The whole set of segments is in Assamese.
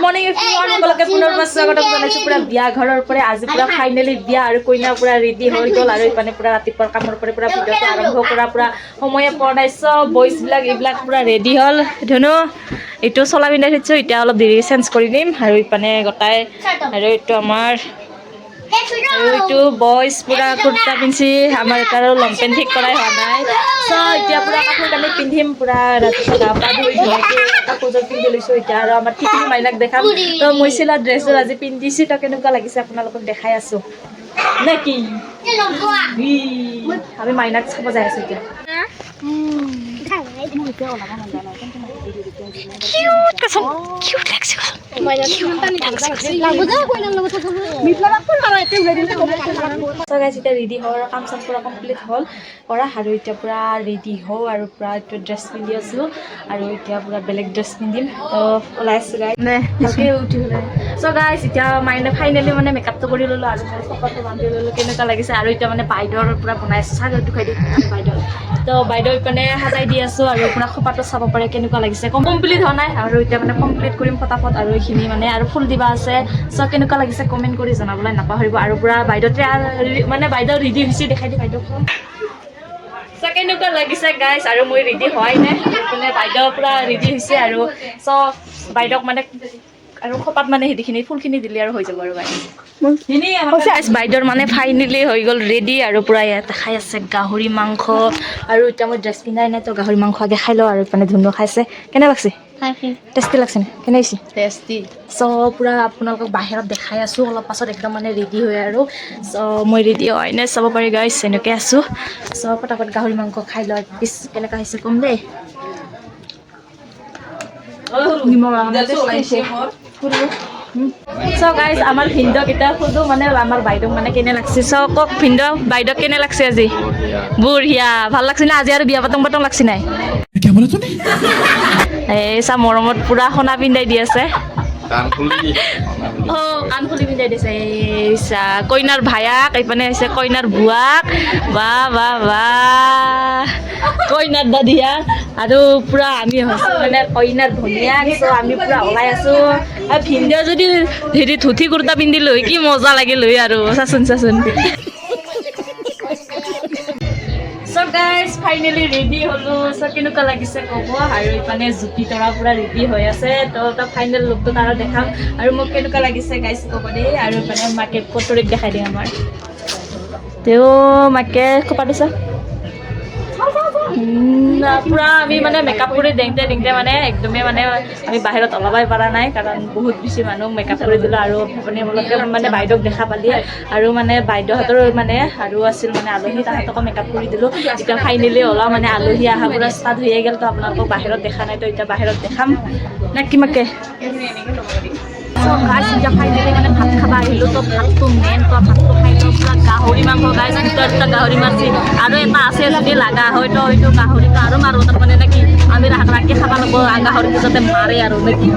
মৰ্নিং এভৰিৱান সকলোকে পুনৰবাৰ স্বাগতম জনাইছোঁ পুৰা বিয়া ঘৰৰ পৰা আজি পুৰা ফাইনেলি বিয়া আৰু কইনা পুৰা ৰেডি হৈ গ'ল আৰু ইপানে পুৰা ৰাতিপুৱাৰ কামৰ পৰা পুৰা ভিডিঅ'টো আৰম্ভ কৰা পুৰা সময়ে পোৱা নাই চব বইজবিলাক এইবিলাক পুৰা ৰেডি হ'ল ধুনু এইটো চলা পিন্ধাই থৈছোঁ এতিয়া অলপ দেৰি চেঞ্জ কৰি দিম আৰু ইপানে গোটাই আৰু এইটো আমাৰ আৰু এইটো বইজ পুৰা কুৰ্তা পিন্ধি আমাৰ এটা আৰু লং পেণ্ট ঠিক কৰাই হোৱা নাই চ' এতিয়া পুৰা কাপোৰ কানি পিন্ধিম পুৰা ৰাতিপুৱা গা পা ধুই কাপোৰযোৰ পিন্ধি লৈছোঁ এতিয়া আৰু আমাৰ টিকলি মাইনাক দেখাম তো মই চিলা ড্ৰেছযোৰ আজি পিন্ধিছোঁ তো কেনেকুৱা লাগিছে আপোনালোকক দেখাই আছোঁ নে কি আমি মাইনাক চাব যাই আছোঁ এতিয়া এতিয়া ৰেডি হোৱাৰ কাম চাম পুৰা কমপ্লিট হ'ল কৰা আৰু এতিয়া পুৰা ৰেডি হওঁ আৰু পুৰা এইটো ড্ৰেছ পিন্ধি আছোঁ আৰু এতিয়া পুৰা বেলেগ ড্ৰেছ পিন্ধিম তো ওলাই আছোঁ গাইজ ভালকৈ উঠি ওলাই চ' গাইজ এতিয়া মাইনে ফাইনেলি মানে মেকআপটো কৰি ল'লোঁ আৰু মই চকাটো বান্ধি ল'লোঁ কেনেকুৱা লাগিছে আৰু এতিয়া মানে বাইদেউৰ পূৰা বনাই আছোঁ চাগৰটো খাই দিম বাইদেউ তো বাইদেউ মানে সাজাই দি আছোঁ আৰু পূৰা খোপাটো চাব পাৰে কেনেকুৱা লাগিছে কমপ্লিট হোৱা নাই আৰু এতিয়া মানে কমপ্লিট কৰিম ফটাফট আৰু এইখিনি মানে আৰু ফুল দিবা আছে চ' কেনেকুৱা লাগিছে কমেণ্ট কৰি জনাবলৈ নাপাহৰিব আৰু পূৰা বাইদেউতে মানে বাইদেউ ৰেডি হৈছে দেখাই দিম বাইদেউ চ' কেনেকুৱা লাগিছে গাইজ আৰু মই ৰেডি হোৱাই নাই মানে বাইদেউ পূৰা ৰেডি হৈছে আৰু চ' বাইদেউক মানে আৰু খোপাত মানে সেইখিনি ফুলখিনি দিলে আৰু হৈ যাব আৰু গাইজ বাইদেউৰ মানে ফাইনেলি হৈ গ'ল ৰেডি আৰু পূৰা ইয়াত খাই আছে গাহৰি মাংস আৰু এতিয়া মই ড্ৰেছ পিন্ধাই নাই তো গাহৰি মাংস আগে খাই লওঁ আৰু মানে ধুনু খাইছে কেনে লাগছে টেষ্টি লাগছে নে কেনে হৈছে টেষ্টি চ' পূৰা আপোনালোকক বাহিৰত দেখাই আছোঁ অলপ পাছত একদম মানে ৰেডি হৈ আৰু চ' মই ৰেডি হয় নে চাব পাৰি গাইজ এনেকৈ আছোঁ চ' পটাপট গাহৰি মাংস খাই লওঁ পিছ কেনেকুৱা হৈছে কম দেই চ' গাইজ আমাৰ ভিনদেউক এতিয়া সোধোঁ মানে আমাৰ বাইদেউক মানে কেনে লাগছে চ' কওক ভিনদেউ বাইদেউক কেনে লাগছে আজি বঢ়িয়া ভাল লাগছে না আজি আৰু বিয়া পাতং পাতং লাগছে নাই এই চা মৰমত পূৰা সোণা পিন্ধাই দি আছে কাণ ফুলি পিন্ধাই দিছে এই চা কইনাৰ ভায়াক এইপিনে হৈছে কইনাৰ বুৱাক বা বা বা কইনাৰ দাদিয়া আৰু পূৰা আমি হৈছোঁ মানে কইনাৰ ভনীয়াক চ' আমি পূৰা ওলাই আছোঁ আৰু ভিনদেউ যদি হেৰি ধুতি কুৰ্তা পিন্ধিলোঁ কি মজা লাগিল হয় আৰু চাচোন চাচোন চ' গাইজ ফাইনেলি ৰেডি হ'লোঁ চ' কেনেকুৱা লাগিছে ক'ব আৰু ইপানে জুতি তৰা পূৰা ৰেডি হৈ আছে তো তাৰ ফাইনেল লুকটো তাৰ দেখাম আৰু মোক কেনেকুৱা লাগিছে গাইজ ক'ব দেই আৰু ইপানে মাকে কটৰীক দেখাই দিম আমাৰ তেওঁ মাকে খোপা দিছা পূৰা আমি মানে মেকআপ কৰি দিওঁতে মানে একদমেই মানে আমি বাহিৰত ওলাবই পৰা নাই কাৰণ বহুত বেছি মানুহ মেকআপ কৰি দিলোঁ আৰু আপোনালোকে মানে বাইদেউক দেখা পালি আৰু মানে বাইদেউহঁতৰ মানে আৰু আছিল মানে আলহী তাহাঁতকো মেকআপ কৰি দিলোঁ এতিয়া ফাইনেলি ওলাওঁ মানে আলহী অহা পূৰা ষ্টাৰ্ট হৈয়ে গ'ল তো আপোনালোকক বাহিৰত দেখা নাই তো এতিয়া বাহিৰত দেখাম নে কিমাকে এতিয়া ফাইনেলি মানে ভাত খাব আহিলোঁ তো ভাতটো মেইন তো ভাতটো খাই লওঁ পূৰা গাহৰি মাংস গাইজ দুটা গাহৰি মাৰছি আৰু এটা আছে যদি লগা হয় তো হয়তো গাহৰিটো আৰু মাৰোঁ তাৰমানে নেকি আমি ৰাখি খাব লাগিব গাহৰিটো যাতে মাৰে আৰু নেকি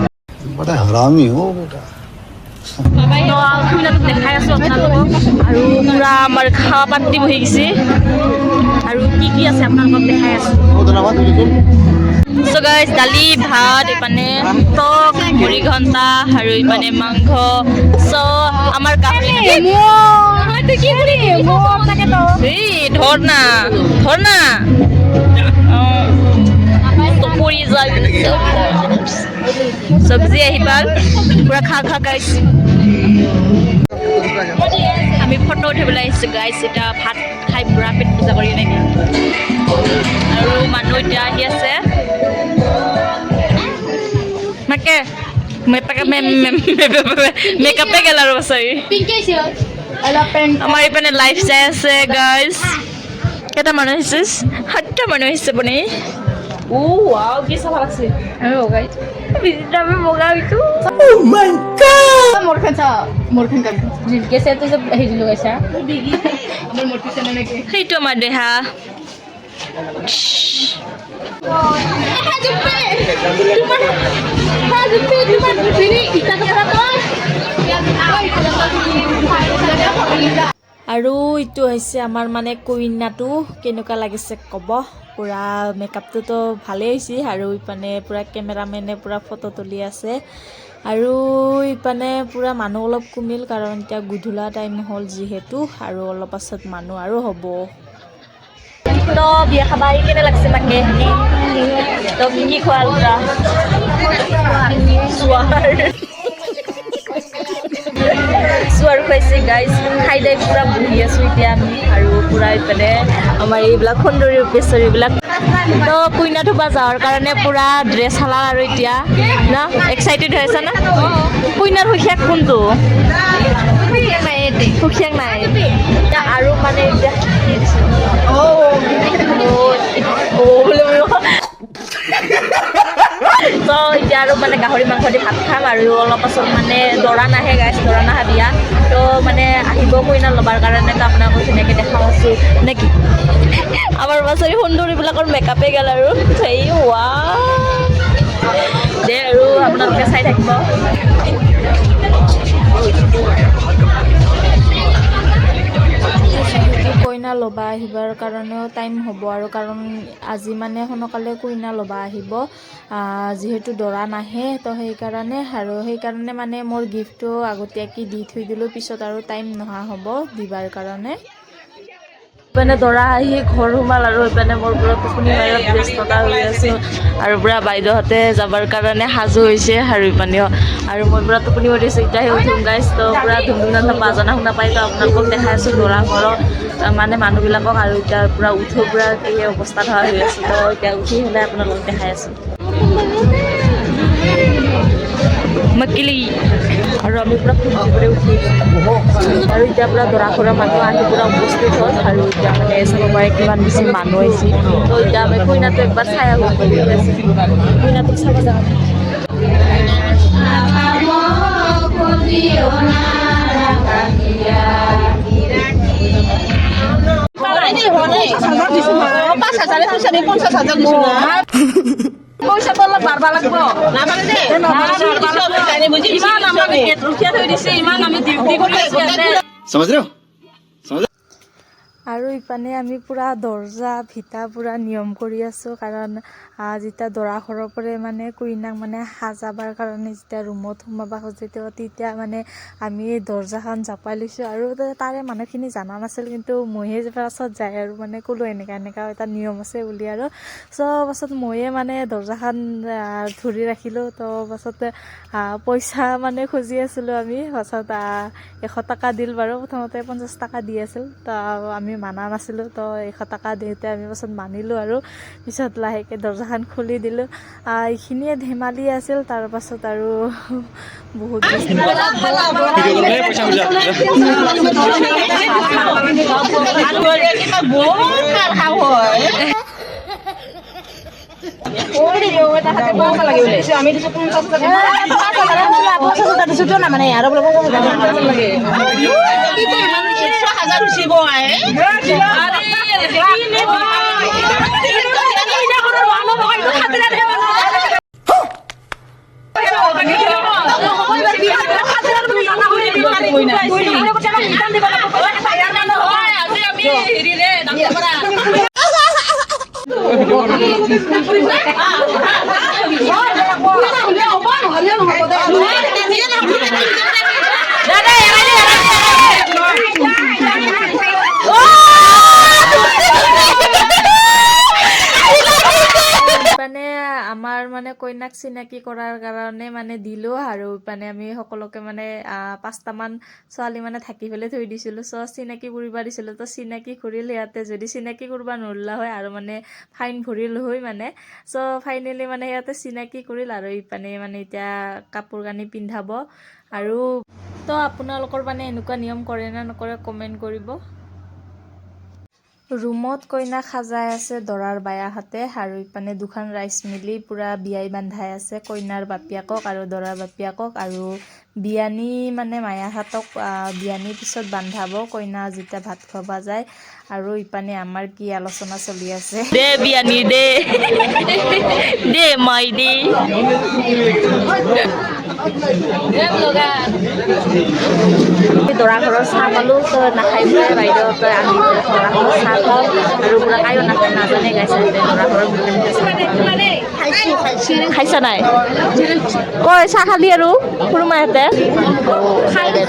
দেখাই আছোঁ আপোনালোকক আৰু পূৰা আমাৰ খাৱা পাতি বহি গৈছে আৰু কি আছে আপোনালোকক দেখাই আছোঁ চ' গাইজ দালি ভাত ইপানে টক মুড়ি ঘণ্টা আৰু ইপানে মাংস চ' আমাৰ গাহৰি ধৰ না পৰি যায় চব্জি আহি পাল পূৰা খা গাইজ আমি ফটো উঠিবলৈ আহিছোঁ গাইজ এতিয়া ভাত খাই পূৰা পেট পূজা কৰি নেকি আৰু মানুহ এতিয়া আহি আছে মাকে মেকআপে গেল আৰু বছৰি আমাৰ এইপিনে লাইফ চাই আছে গাইজ কেইটা মানুহ আহিছে 7টা মানুহ আহিছে বনে ৱাও কি চাফা লাগছে গাইজ আমি বগা বিকু সেইটো আমাৰ দেহা আৰু এইটো হৈছে আমাৰ মানে কইনাটো কেনেকুৱা লাগিছে ক'ব পুৰা মেকআপটোতো ভালেই হৈছে আৰু ইপানে পুৰা কেমেৰামেনে পুৰা ফটো তুলি আছে আৰু ইপানে পুৰা মানুহ অলপ কমিল কাৰণ এতিয়া গধূলা টাইম হ'ল যিহেতু আৰু অলপ পাছত মানুহ আৰু হ'ব তো বিয়া খাবা আহি কেনে লাগছে মাকে তো কি খোৱাল পুৰা চুৱাৰ খুৱাইছে গাইজ খাই দাই পুৰা বহি আছোঁ এতিয়া আমি আৰু পুৰা ইপিনে আমাৰ এইবিলাক সুন্দৰী উপেশ্বৰীবিলাক তো কইনা থোপা যাৱাৰ কাৰণে পুৰা ড্ৰেছ হালাল আৰু এতিয়া ন এক্সাইটেড হৈ আছে না কইনাৰ সুখীয়াক কোনটো সুখীয়াক নাই আৰু মানে এতিয়া তো এতিয়া আৰু মানে গাহৰি মাংস দি ভাত খাম আৰু অলপ পাছত মানে দৰা নাহে গাইছ দৰা নাহা বিয়া তো মানে আহিব কইনা ল'বৰ কাৰণে তো আপোনালোকক ধুনীয়াকৈ দেখাওঁ আছোঁ নেকি আমাৰ বাছৰি সুন্দৰীবিলাকৰ মেকআপে গ'ল আৰু সেই হোৱা দে আৰু আপোনালোকে চাই থাকিব কইনা ল'বা আহিবৰ কাৰণেও টাইম হ'ব আৰু কাৰণ আজি মানে সোনকালে কইনা ল'বা আহিব যিহেতু দৰা নাহে তো সেইকাৰণে মানে মোৰ গিফ্টটো আগতীয়াকৈ দি থৈ দিলোঁ পিছত আৰু টাইম নহা হ'ব দিবাৰ কাৰণে ইপিনে দৰা আহি ঘৰ সোমাল আৰু ইপিনে মোৰ পুৰা টোপনি মাৰত ব্যস্ততা হৈ আছোঁ আৰু পুৰা বাইদেউহঁতে যাবৰ কাৰণে সাজু হৈছে আৰু ইপিনেও আৰু মই পুৰা টোপনি মাৰি আছোঁ এতিয়াহে উঠিম গাইছ তো পুৰা ধুমধুম বাজনা শুনা পাই তো আপোনালোকক দেখাই আছোঁ দৰা ঘৰৰ মানে মানুহবিলাকক আৰু এতিয়া পুৰা উঠো পুৰা এই অৱস্থাত হোৱা হৈ আছোঁ তো এতিয়া উঠি হ'লে আপোনালোকক দেখাই আছোঁ মকিলি আৰু আমি পুৰা ফুৰ্তি কৰি উঠি আৰু এতিয়া পুৰা দৰা ঘৰৰ মানুহ আহি পুৰা উপস্থিত হ'ল আৰু এতিয়া মানে চাব পাৰে কিমান বেছি মানুহ আহিছে তো এতিয়া আমি কইনাটো একবাৰ চাই আহোঁ কইনাটোক চাব যাওঁ পইচাটো অলপ বাঢ়বা লাগিব ইমান আমাক গেট ৰখিয়া থৈ দিছে ইমান আমি ডিউটি কৰি আছোঁ আৰু ইপানে আমি পুৰা দৰ্জা ভিতা পুৰা নিয়ম কৰি আছোঁ কাৰণ যেতিয়া দৰা ঘৰৰ পৰা মানে কইনাক মানে সাজাবাৰ কাৰণে যেতিয়া ৰুমত সোমাব খোজে তেতিয়া মানে আমি দৰ্জাখন জাপাই লৈছোঁ আৰু তাৰে মানুহখিনি জানা নাছিল কিন্তু ময়ে পাছত যায় আৰু মানে ক'লোঁ এনেকুৱা এটা নিয়ম আছে বুলি আৰু পাছত ময়ে মানে দৰ্জাখন ধৰি ৰাখিলোঁ তো পাছত পইচা মানে খুজি আছিলোঁ আমি পাছত 100 টকা দিল বাৰু প্ৰথমতে 50 টকা দি আছিল তো আমি মানা নাছিলোঁ তো 100 টকা দিওঁতে আমি পাছত মানিলোঁ আৰু পিছত লাহেকৈ দৰ্জাখন খুলি দিলোঁ এইখিনিয়ে ধেমালি আছিল তাৰ পাছত আৰু বহুত আমাৰ মানে কইনাক চিনাকি কৰাৰ কাৰণে মানে দিলোঁ আৰু মানে আমি সকলোকে মানে 5টামান ছোৱালী মানে থাকি পেলাই থৈ দিছিলোঁ চিনাকি কৰিব দিছিলোঁ তো চিনাকি কৰিল ইয়াতে যদি চিনাকি কৰিব নোৱাৰিলা হয় আৰু মানে ফাইন ভৰিল হয় মানে ফাইনেলি মানে ইয়াতে চিনাকি কৰিল আৰু ইপানে মানে এতিয়া কাপোৰ কানি পিন্ধাব আৰু তো আপোনালোকৰ মানে এনেকুৱা নিয়ম কৰে নে নকৰে কমেণ্ট কৰিব ৰুমত কইনাক সাজাই আছে দৰাৰ বায়াহঁতে আৰু ইপানে দুখন ৰাইজ মিলি পুৰা বিয়াই বান্ধাই আছে কইনাৰ বাপিয়াকক আৰু দৰাৰ বাপিয়াকক আৰু বিয়ানী মানে মায়াহঁতক বিয়ানীৰ পিছত বান্ধাব কইনা যেতিয়া ভাত খাব যায় আৰু ইপানে আমাৰ কি আলোচনা চলি আছে দে বিয়ানী দে দে মাই দে দৰা ঘৰৰ চাহ পালোঁ তই নাখাই পেলাই বাইদেউ তই আনি পেলাই দৰা ঘৰৰ চাহ খাওঁ আৰু পুৰা কায়ো নাখায় নাজানে গাইছে দৰা ঘৰৰ খাইছা নাই কৈ চাহ খালি আৰু খুৰুমাহঁতে খাই দে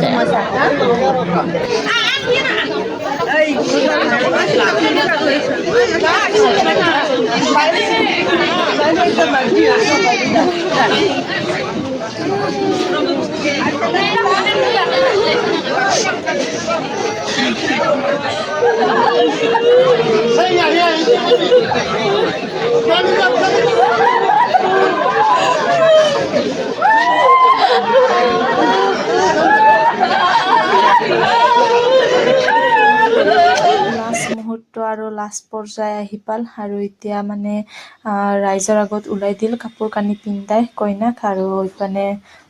মুহূৰ্ত আৰু লাষ্ট পৰ্যায় আহি পাল আৰু এতিয়া মানে ৰাইজৰ আগত ওলাই দিল কাপোৰ কানি পিন্ধাই কইনাক আৰু মানে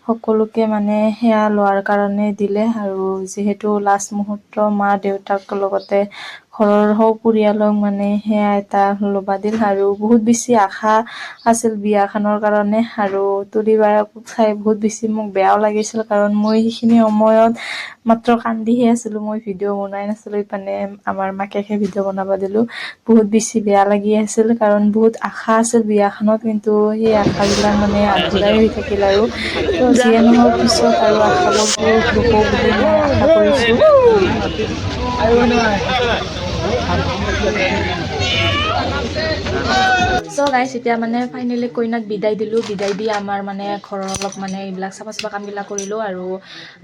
সকলোকে মানে সেয়া লোৱাৰ কাৰণে দিলে আৰু যিহেতু লাষ্ট মুহূৰ্ত মা দেউতাক লগতে ঘৰৰ পৰিয়ালক মানে সেয়া এটা ল'বা দিল আৰু বহুত বেছি আশা আছিল বিয়াখনৰ কাৰণে আৰু তুলি বাৰক চাই বহুত বেছি মোক বেয়াও লাগিছিল কাৰণ মই সেইখিনি সময়ত মাত্ৰ কান্দিহে আছিলোঁ মই ভিডিঅ' বনাই নাছিলোঁ মানে আমাৰ মাকেহে ভিডিঅ' বনাব দিলোঁ বহুত বেছি বেয়া লাগি আছিল কাৰণ বহুত আশা আছিল বিয়াখনত কিন্তু সেই আশাবিলাক মানে আধৰুৱাই হৈ থাকিল আৰু তো যিয়ে নহওক পিছত আৰু আশাবোৰ হ'ব বুলি মই আশা কৰিছোঁ চ' গাইছ এতিয়া মানে ফাইনেলি কইনাক বিদায় দিলোঁ বিদায় দি আমাৰ মানে ঘৰৰ অলপ মানে এইবিলাক চাফা চাফা কামবিলাক কৰিলোঁ আৰু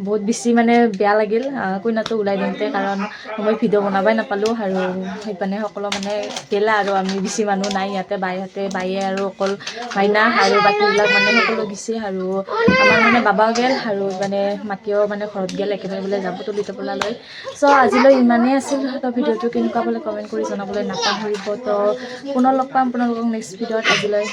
বহুত বেছি মানে বেয়া লাগিল কইনাটো ওলাই দিওঁতে কাৰণ মই ভিডিঅ' বনাবই নাপালোঁ আৰু সেইকাৰণে সকলো মানে গেলা আৰু আমি বেছি মানুহ নাই ইয়াতে বাইয়ে আৰু অকল মাইনা আৰু বাকীবিলাক মানে সকলো গেছি আৰু আমাৰ মানে বাবাও গেল আৰু মানে মাকেও মানে ঘৰত গেল একেবাৰে বোলে যাব তুলি টোপোলালৈ চ' আজিলৈ ইমানেই আছিল তো ভিডিঅ'টো কেনেকুৱা বোলে কমেণ্ট কৰি জনাবলৈ নাপাহৰিব তো পুনৰ লগ পাম আপোনালোকক নেক্সট ভিডিঅ'ত আজিলৈ